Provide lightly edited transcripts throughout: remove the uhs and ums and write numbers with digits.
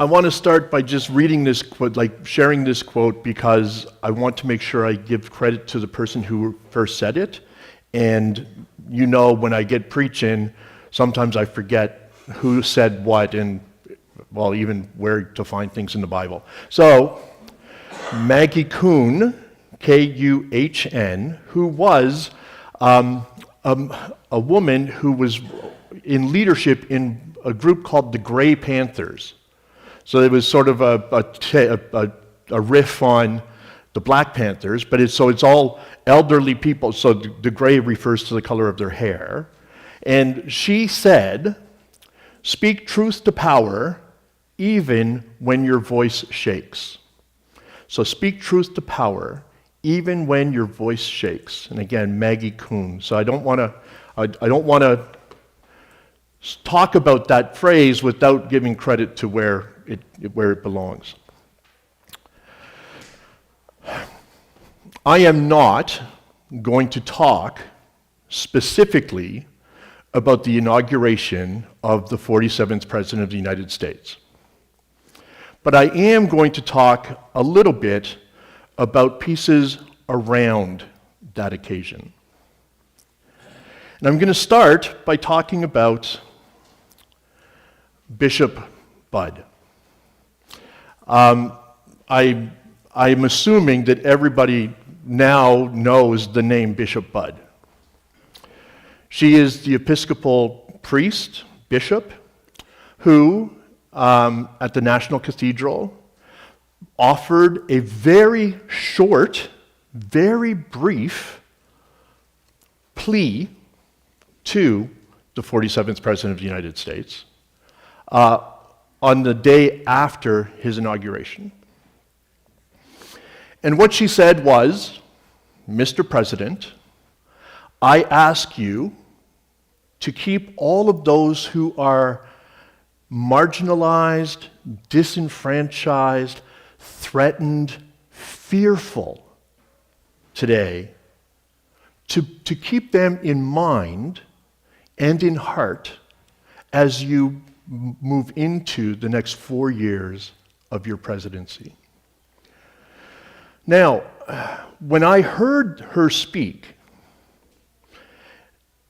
I want to start by just reading this quote, sharing this quote, because I want to make sure I give credit to the person who first said it. And when I get preaching, sometimes I forget who said what and, even where to find things in the Bible. So, Maggie Kuhn, Kuhn, who was a woman who was in leadership in a group called the Grey Panthers. So it was sort of a riff on the Black Panthers, but it's all elderly people. So the gray refers to the color of their hair. And she said, "Speak truth to power, even when your voice shakes." So speak truth to power, even when your voice shakes. And again, Maggie Kuhn. So I don't want to talk about that phrase without giving credit to where it belongs. I am not going to talk specifically about the inauguration of the 47th President of the United States. But I am going to talk a little bit about pieces around that occasion. And I'm going to start by talking about Bishop Budd. I'm assuming that everybody now knows the name Bishop Budd. She is the Episcopal priest, bishop, who, at the National Cathedral, offered a very short, very brief plea to the 47th President of the United States on the day after his inauguration. And what she said was, "Mr. President, I ask you to keep all of those who are marginalized, disenfranchised, threatened, fearful today, to keep them in mind and in heart as you move into the next 4 years of your presidency." Now, when I heard her speak,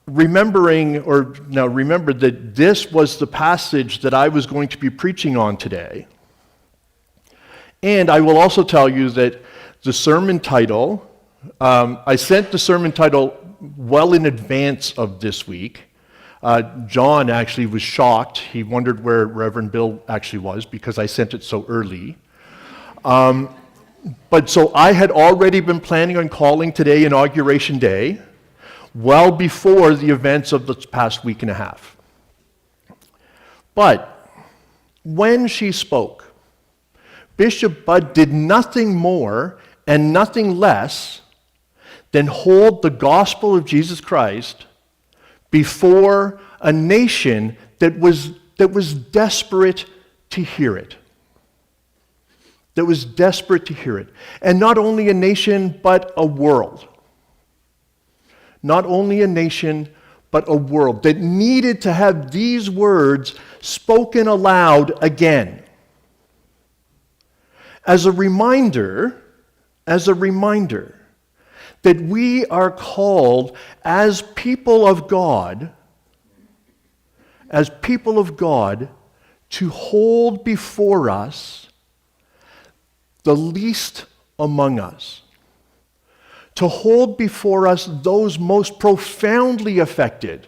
remember that this was the passage that I was going to be preaching on today. And I will also tell you that the sermon title, I sent the sermon title well in advance of this week. John actually was shocked. He wondered where Reverend Bill actually was because I sent it so early. But so I had already been planning on calling today Inauguration Day, well before the events of the past week and a half. But when she spoke, Bishop Budd did nothing more and nothing less than hold the gospel of Jesus Christ before a nation that was desperate to hear it. That was desperate to hear it. And not only a nation, but a world. Not only a nation, but a world that needed to have these words spoken aloud again. As a reminder that we are called as people of God, to hold before us the least among us, to hold before us those most profoundly affected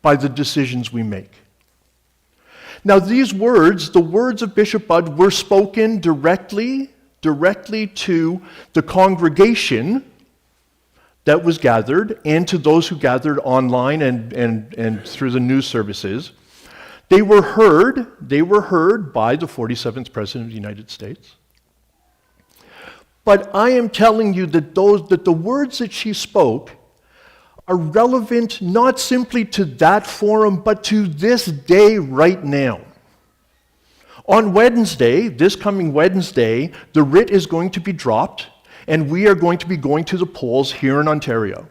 by the decisions we make. Now these words, the words of Bishop Budd, were spoken directly to the congregation that was gathered and to those who gathered online and through the news services. They were heard by the 47th President of the United States. But I am telling you that the words that she spoke are relevant not simply to that forum, but to this day right now. On Wednesday, this coming Wednesday, the writ is going to be dropped, and we are going to be going to the polls here in Ontario.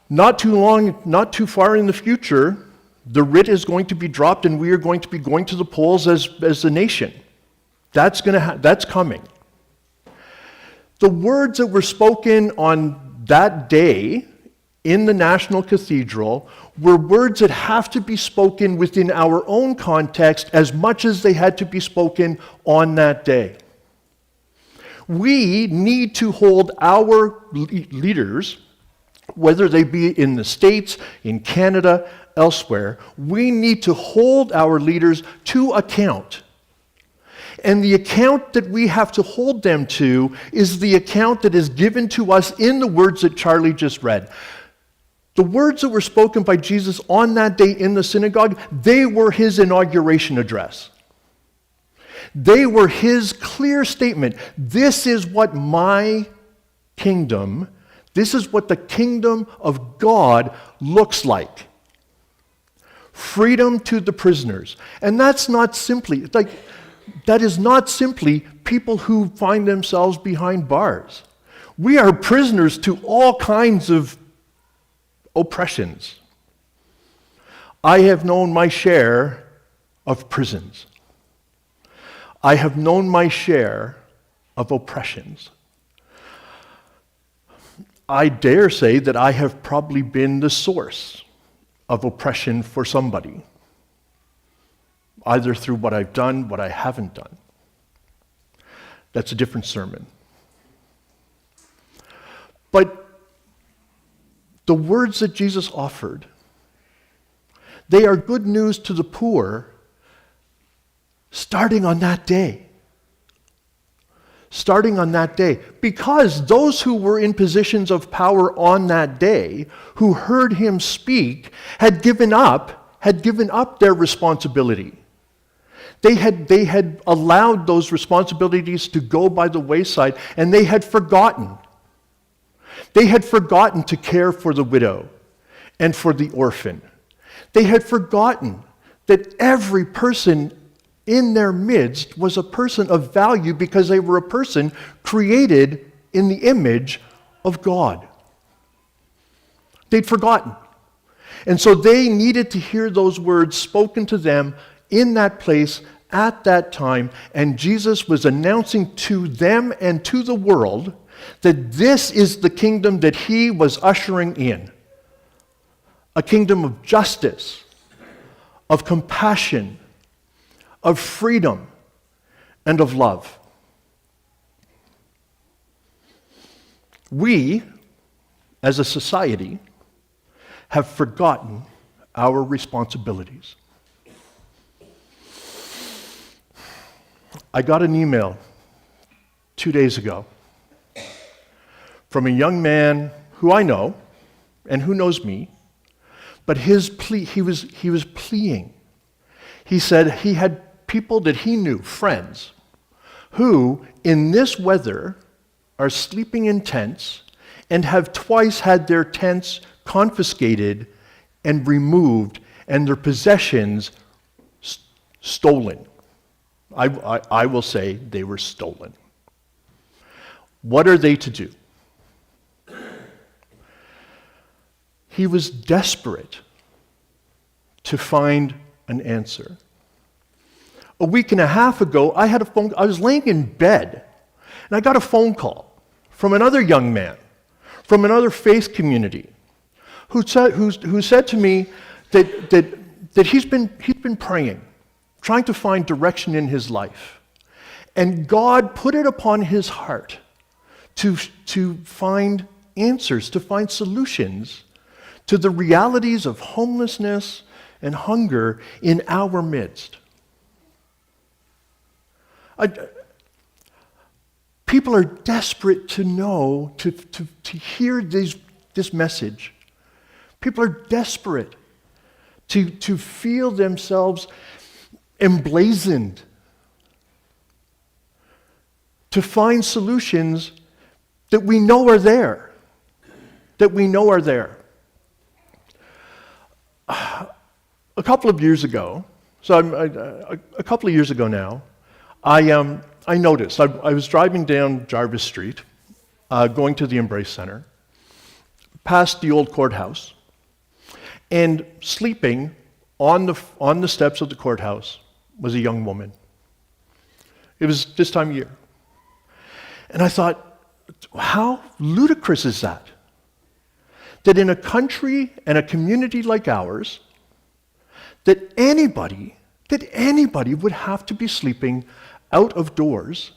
Not too far in the future, The writ is going to be dropped, and we are going to be going to the polls as a nation. That's coming. The words that were spoken on that day in the National Cathedral were words that have to be spoken within our own context as much as they had to be spoken on that day. We need to hold our leaders, whether they be in the States, in Canada, elsewhere, we need to hold our leaders to account. And the account that we have to hold them to is the account that is given to us in the words that Charlie just read. The words that were spoken by Jesus on that day in the synagogue, they were his inauguration address. They were his clear statement. This is what my kingdom, this is what the kingdom of God looks like. Freedom to the prisoners. And that's not simply, that is not simply people who find themselves behind bars. We are prisoners to all kinds of oppressions. I have known my share of prisons. I have known my share of oppressions. I dare say that I have probably been the source of oppression for somebody, either through what I've done, what I haven't done. That's a different sermon. But the words that Jesus offered, they are good news to the poor starting on that day. Starting on that day. Because those who were in positions of power on that day, who heard him speak, had given up their responsibility. They had allowed those responsibilities to go by the wayside, and they had forgotten. They had forgotten to care for the widow and for the orphan. They had forgotten that every person in their midst was a person of value because they were a person created in the image of God. They'd forgotten. And so they needed to hear those words spoken to them in that place at that time, and Jesus was announcing to them and to the world that this is the kingdom that he was ushering in. A kingdom of justice, of compassion, of freedom, and of love. We, as a society, have forgotten our responsibilities. I got an email 2 days ago from a young man who I know and who knows me, but his plea, he was pleading. He said he had people that he knew, friends, who in this weather are sleeping in tents and have twice had their tents confiscated and removed and their possessions stolen. I will say they were stolen. What are they to do? He was desperate to find an answer. A week and a half ago, I was laying in bed, and I got a phone call from another young man from another faith community who said to me that he's been praying, trying to find direction in his life. And God put it upon his heart to find answers, to find solutions to the realities of homelessness and hunger in our midst. People are desperate to know, to hear this message. People are desperate to feel themselves emblazoned, to find solutions that we know are there, A couple of years ago, a couple of years ago now, I noticed, I was driving down Jarvis Street, going to the Embrace Center, past the old courthouse, and sleeping on the steps of the courthouse was a young woman. It was this time of year. And I thought, how ludicrous is that? That in a country and a community like ours, that anybody would have to be sleeping out of doors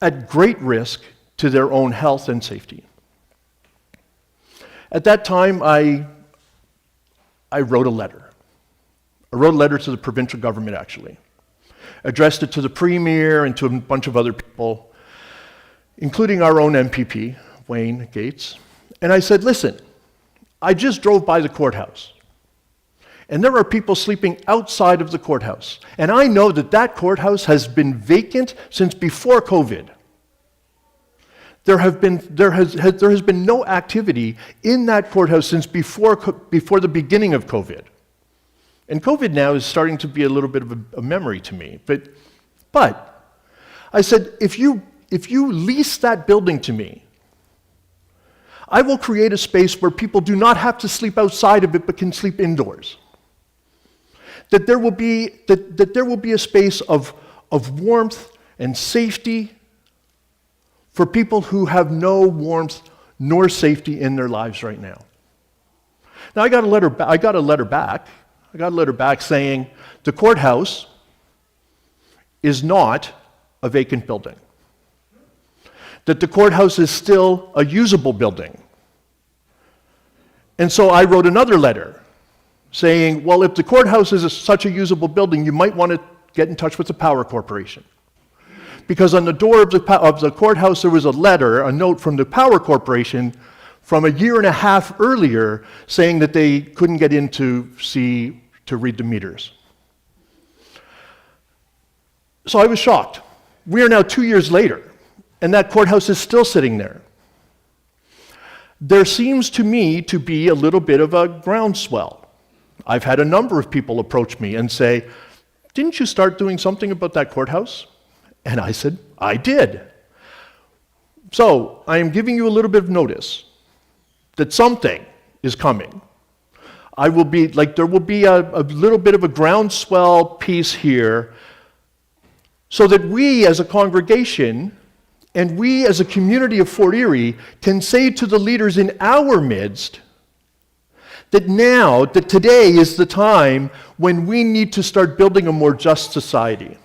at great risk to their own health and safety. At that time, I wrote a letter. I wrote a letter to the provincial government, actually. Addressed it to the Premier and to a bunch of other people, including our own MPP, Wayne Gates. And I said, listen, I just drove by the courthouse, and there are people sleeping outside of the courthouse. And I know that that courthouse has been vacant since before COVID. There has been no activity in that courthouse since before the beginning of COVID. And COVID now is starting to be a little bit of a memory to me. But I said, if you lease that building to me, I will create a space where people do not have to sleep outside of it but can sleep indoors. That there will be a space of warmth and safety for people who have no warmth nor safety in their lives right now. Now I got a letter back saying the courthouse is not a vacant building. That the courthouse is still a usable building. And so I wrote another letter saying, well, if the courthouse is such a usable building, you might want to get in touch with the Power Corporation. Because on the door of the courthouse there was a note from the Power Corporation from a year and a half earlier saying that they couldn't get in to read the meters. So I was shocked. We are now 2 years later, and that courthouse is still sitting there. There seems to me to be a little bit of a groundswell. I've had a number of people approach me and say, didn't you start doing something about that courthouse? And I said, I did. So I am giving you a little bit of notice that something is coming. There will be a little bit of a groundswell piece here so that we as a congregation and we as a community of Fort Erie can say to the leaders in our midst that today is the time when we need to start building a more just society.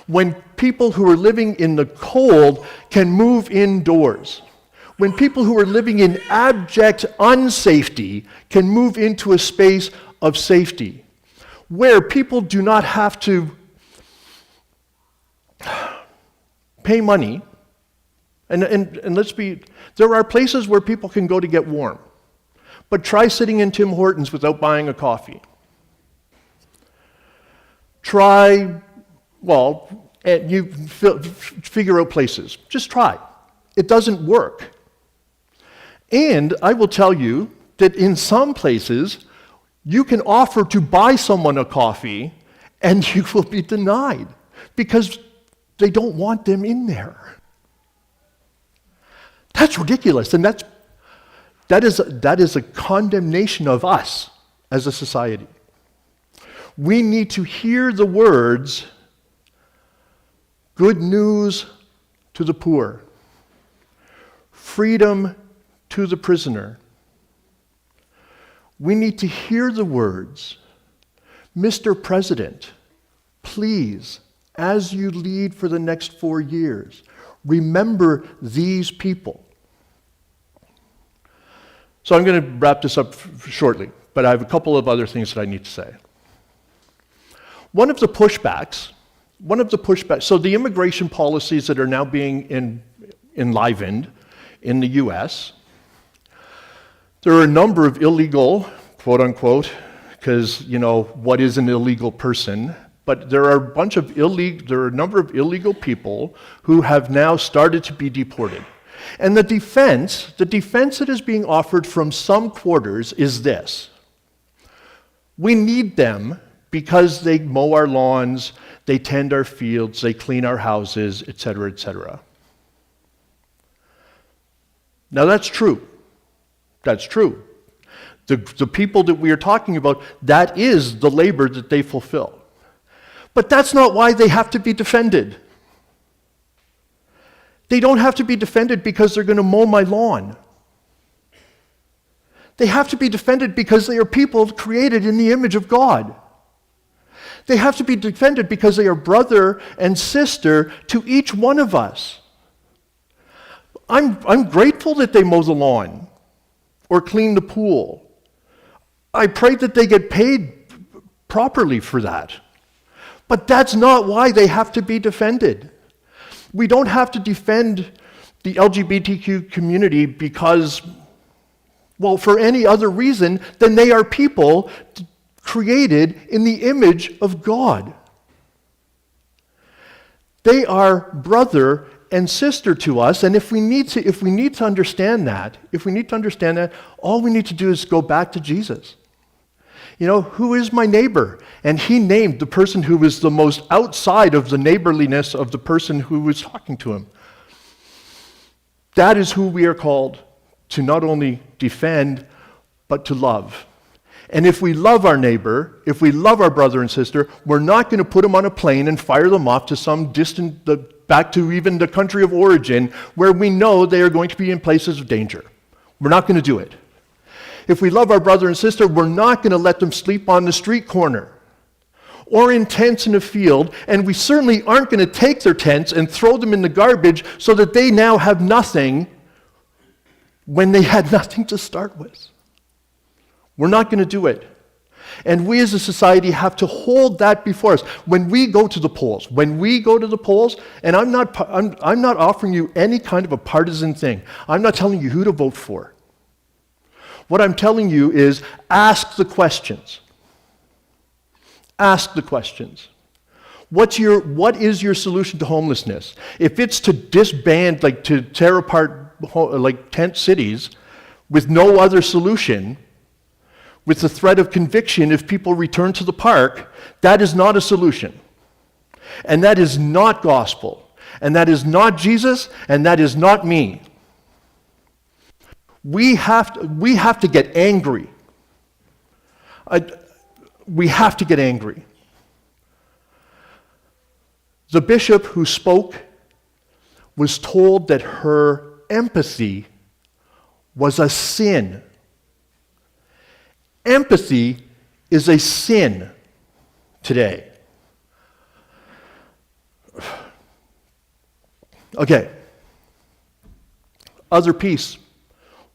When people who are living in the cold can move indoors. When people who are living in abject unsafety can move into a space of safety. Where people do not have to pay money. And there are places where people can go to get warm. But try sitting in Tim Hortons without buying a coffee. And you figure out places. Just try. It doesn't work. And I will tell you that in some places, you can offer to buy someone a coffee and you will be denied because they don't want them in there. That's ridiculous, and that is a condemnation of us as a society. We need to hear the words, good news to the poor, freedom to the prisoner. We need to hear the words, Mr. President, please, as you lead for the next 4 years, remember these people. So I'm going to wrap this up shortly, but I have a couple of other things that I need to say. One of the pushbacks, so the immigration policies that are now being enlivened in the U.S., there are a number of illegal, quote unquote, because, what is an illegal person? But there are a number of illegal people who have now started to be deported. And the defense that is being offered from some quarters is this. We need them because they mow our lawns, they tend our fields, they clean our houses, etc., etc. Now that's true. That's true. The people that we are talking about, that is the labor that they fulfill. But that's not why they have to be defended. They don't have to be defended because they're going to mow my lawn. They have to be defended because they are people created in the image of God. They have to be defended because they are brother and sister to each one of us. I'm grateful that they mow the lawn or clean the pool. I pray that they get paid properly for that. But that's not why they have to be defended. We don't have to defend the LGBTQ community because, well, for any other reason than they are people created in the image of God. They are brother and sister to us, and if we need to understand that, all we need to do is go back to Jesus. You know, who is my neighbor? And he named the person who was the most outside of the neighborliness of the person who was talking to him. That is who we are called to not only defend, but to love. And if we love our neighbor, if we love our brother and sister, we're not going to put them on a plane and fire them off to some distant, back to even the country of origin, where we know they are going to be in places of danger. We're not going to do it. If we love our brother and sister, we're not going to let them sleep on the street corner or in tents in a field, and we certainly aren't going to take their tents and throw them in the garbage so that they now have nothing when they had nothing to start with. We're not going to do it. And we as a society have to hold that before us. When we go to the polls, and I'm not offering you any kind of a partisan thing. I'm not telling you who to vote for. What I'm telling you is ask the questions. Ask the questions. What is your solution to homelessness? If it's to disband, to tear apart tent cities with no other solution, with the threat of conviction if people return to the park, that is not a solution. And that is not gospel. And that is not Jesus, and that is not me. We have to get angry. We have to get angry. The bishop who spoke was told that her empathy was a sin. Empathy is a sin today. Okay. Other piece.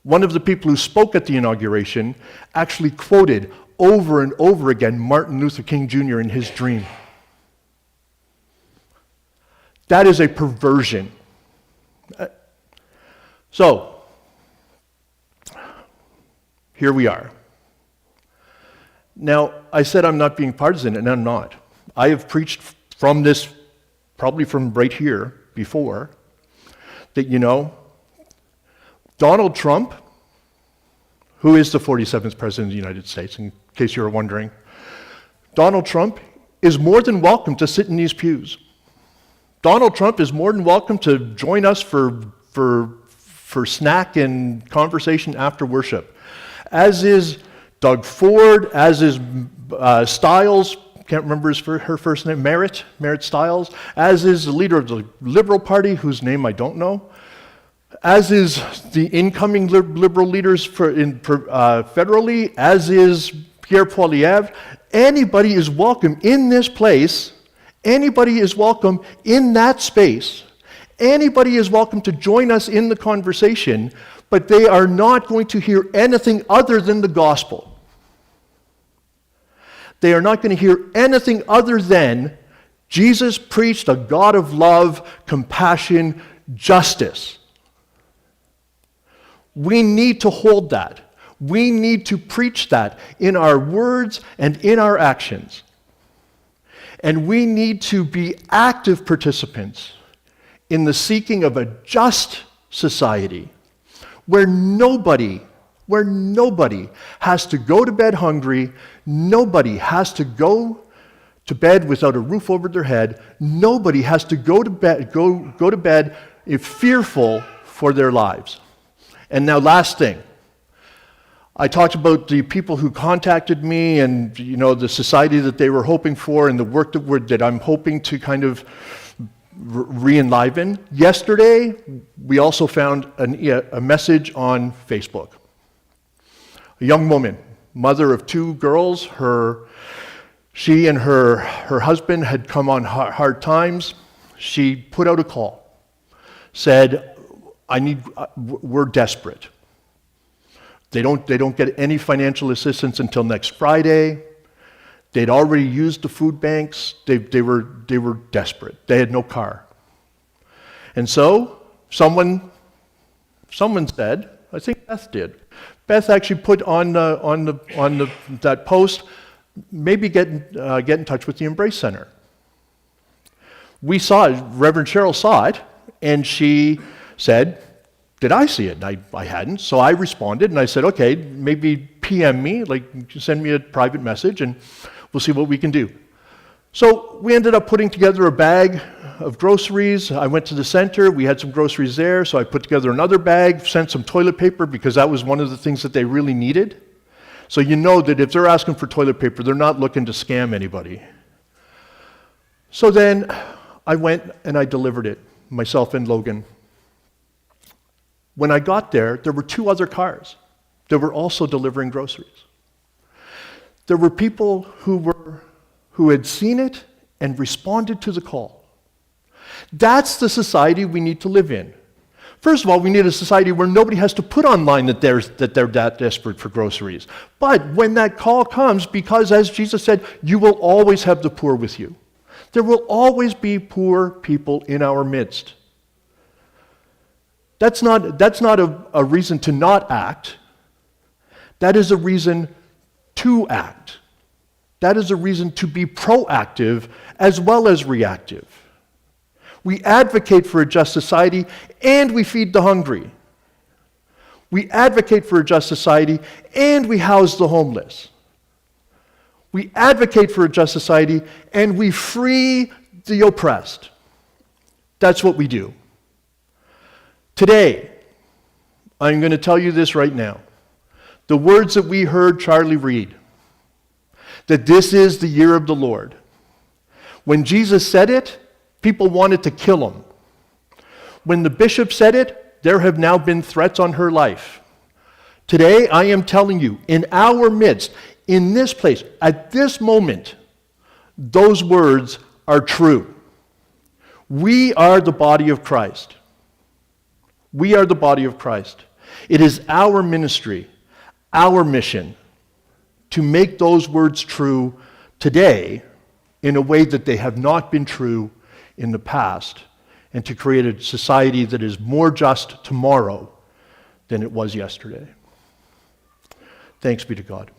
One of the people who spoke at the inauguration actually quoted over and over again Martin Luther King Jr. in his dream. That is a perversion. So, here we are. Now, I said I'm not being partisan, and I'm not. I have preached from this, probably from right here before, that, Donald Trump, who is the 47th President of the United States, in case you're wondering, Donald Trump is more than welcome to sit in these pews. Donald Trump is more than welcome to join us for snack and conversation after worship, as is Doug Ford, as is Stiles, can't remember her first name, Merritt Stiles, as is the leader of the Liberal Party, whose name I don't know, as is the incoming Liberal leaders federally, as is Pierre Poilievre. Anybody is welcome in this place. Anybody is welcome in that space. Anybody is welcome to join us in the conversation, but they are not going to hear anything other than the gospel. They are not going to hear anything other than Jesus preached a God of love, compassion, justice. We need to hold that. We need to preach that in our words and in our actions. And we need to be active participants in the seeking of a just society where nobody has to go to bed hungry, nobody has to go to bed without a roof over their head, nobody has to go to bed fearful for their lives. And now last thing, I talked about the people who contacted me and, the society that they were hoping for and the work that I'm hoping to kind of re-enliven. Yesterday, we also found a message on Facebook. A young woman, mother of 2 girls, she and her husband had come on hard times. She put out a call, said, we're desperate. They don't get any financial assistance until next Friday. They'd already used the food banks. They were desperate. They had no car. And so someone said, I think Beth did. Beth actually put on that post, maybe get in touch with the Embrace Center. We saw it, Reverend Cheryl saw it, and she said, did I see it? And I hadn't, so I responded and I said, okay, maybe PM me, send me a private message and we'll see what we can do. So we ended up putting together a bag of groceries. I went to the center, we had some groceries there, so I put together another bag, sent some toilet paper because that was one of the things that they really needed. So you know that if they're asking for toilet paper, they're not looking to scam anybody. So then I went and I delivered it, myself and Logan. When I got there were 2 other cars that were also delivering groceries. There were people who had seen it and responded to the call. That's the society we need to live in. First of all, we need a society where nobody has to put online that they're that desperate for groceries. But when that call comes, because as Jesus said, you will always have the poor with you. There will always be poor people in our midst. That's not a reason to not act. That is a reason to act. That is a reason to be proactive as well as reactive. We advocate for a just society and we feed the hungry. We advocate for a just society and we house the homeless. We advocate for a just society and we free the oppressed. That's what we do. Today, I'm going to tell you this right now. The words that we heard Charlie read, that this is the year of the Lord. When Jesus said it, people wanted to kill him. When the bishop said it, there have now been threats on her life. Today, I am telling you, in our midst, in this place, at this moment, those words are true. We are the body of Christ. We are the body of Christ. It is our ministry, our mission, to make those words true today in a way that they have not been true in the past, and to create a society that is more just tomorrow than it was yesterday. Thanks be to God.